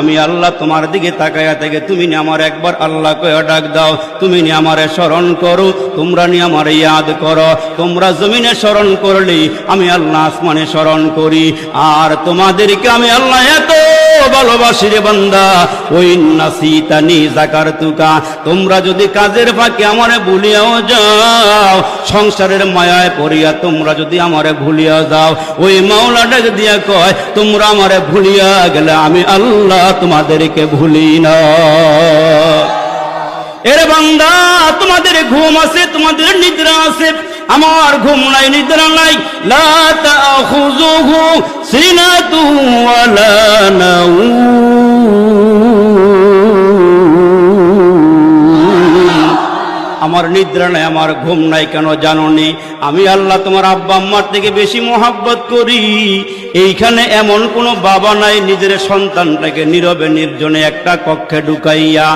আমি আল্লাহ তোমার দিকে তাকায়া থেকে তুমি নি আমার একবার আল্লাহ কয়ে ডাক দাও, তুমি নি আমারে স্মরণ করো, তোমরা নি আমারে ইয়াদ করো। তোমরা জমিনে স্মরণ করলি, আমি আল্লাহ আসমানে স্মরণ করি। আর তোমাদেরকে আমি আল্লাহ এত ভালোবাসি রে বান্দা, ওই নাসিতানি যাকারতুকা, তোমরা যদি কাজের ফাঁকে আমারে ভুলিয়াও যাও, সংসারের মায়ায় পড়িয়া তোমরা যদি আমারে ভুলিয়া যাও, ওই মাওলা ডাক দিয়া কয় তোমরা আমারে ভুলিয়া গেলে আমি আল্লাহ তোমাদেরকে ভুলি না। এর বান্দা, তোমাদের ঘুম আছে, তোমাদের নিদ্রা আছে, আমার ঘুম নাই, নিদ্রা নাই। লা তাখুযুহু সিনাতু ওয়ালা নাওম, আমার নিদ্রা নাই, আমার ঘুম নাই। কেন জানো নি? আমি আল্লাহ তোমার আব্বা আম্মার থেকে বেশি মহব্বত করি। এইখানে এমন কোনো বাবা নাই নিজের সন্তানটাকে নীরবে নির্জনে একটা কক্ষে ঢুকাইয়া,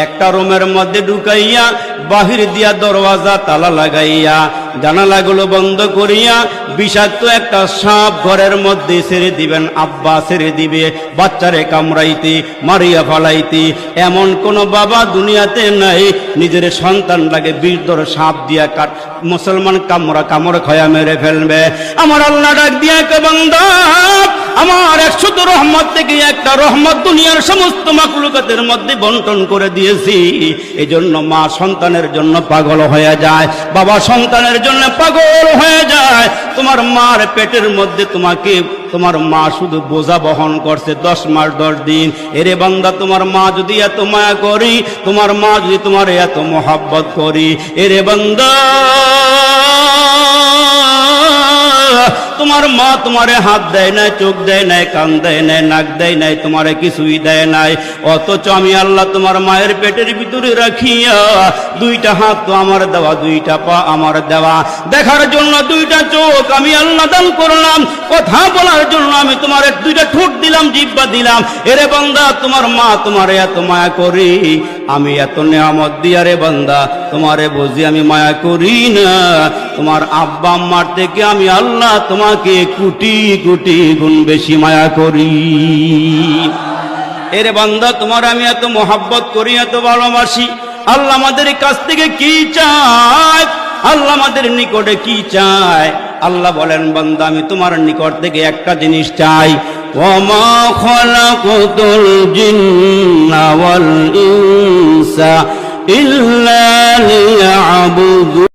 একটা রুমের মধ্যে ঢুকাইয়া, বাহির দিয়া দরওয়াজা তালা লাগাইয়া, জানালাগুলো বন্ধ করিয়া বিষাক্ত একটা সাপ ঘরের মধ্যে ছেড়ে দিবেন। আব্বা ছেড়ে দিবে বাচ্চারে কামড়াইতে, মারিয়া ফালাইতে। এমন কোন বাবা দুনিয়াতে নাই নিজের সন্তানটাকে বিষধর সাপ দিয়া মুসলমান কামড় খয়া মেরে ফেলবে। আমার আল্লাহ ডাক দিয়া কে বান্দা, আমার 100 রহমত থেকে একটা রহমত দুনিয়ার সমস্ত মাখলুকাতের মধ্যে বন্টন করে দিয়েছি। এজন্য মা সন্তানের জন্য পাগল হয়ে যায়, বাবা সন্তানের জন্য পাগল হয়ে যায়। তোমার মার পেটের মধ্যে তোমার মা শুধু বোঝা বহন করছে 10 মাস 10 দিন। এরে বান্দা, তোমার মা যদি এত মায়া করি, তোমার মা যদি তোমার এত মহব্বত করি, এরে বান্দা, তোমার মা তোমারে হাত দেয় নাই, চোখ দেয় নাই, কান দেয় নাই, নাক দেয় নাই, তোমারে কিছুই দেয় নাই। অথচ আমি আল্লাহ তোমার মায়ের পেটের ভিতরে রাখিয়া 2টা হাত তো আমার দেওয়া, 2টা পা আমার দেওয়া, দেখার জন্য 2টা চোখ আমি আল্লাহ দান করলাম, কথা বলার জন্য আমি তোমার 2টা ঠোঁট দিলাম, জিহ্বা দিলাম। এরে বান্দা, তোমার মা তোমারে এত মায়া করি, আমি এত নেয়ামত দিয়া রে বান্দা তোমারে বুঝি আমি মায়া করি না? তোমার আব্বা আম্মার থেকে আমি আল্লাহ তোমাকে কোটি কোটি গুণ বেশি মায়া করি। এরে বান্দা, তোমার আমি এত মহব্বত করি, এত ভালোবাসি। আল্লাহ আমাদের কাছ থেকে কি চায়? আল্লাহ আমাদের নিকটে কি চায়? আল্লাহ বলেন, বান্দা আমি তোমার নিকট থেকে একটা জিনিস চাই। ওয়ামা খালাকাতুল জিন্না ওয়াল ইনসা ইল্লা লিয়াবুদুন।